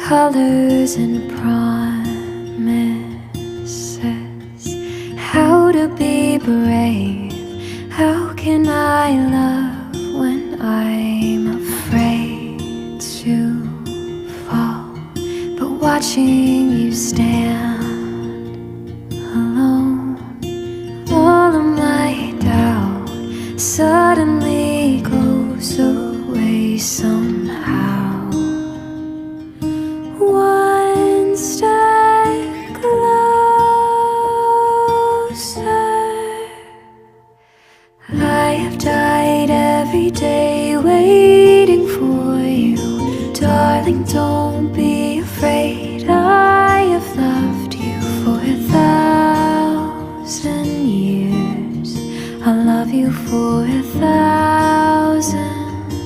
colors and promises. How to be brave, how can I love when I'm afraid to fall? But watching you stand alone, all of my doubt suddenly goes away somehow. One step closer. I have died every day waiting for you. Darling, don't be afraid. I have loved you for 1,000 years. I'll love you for 1,000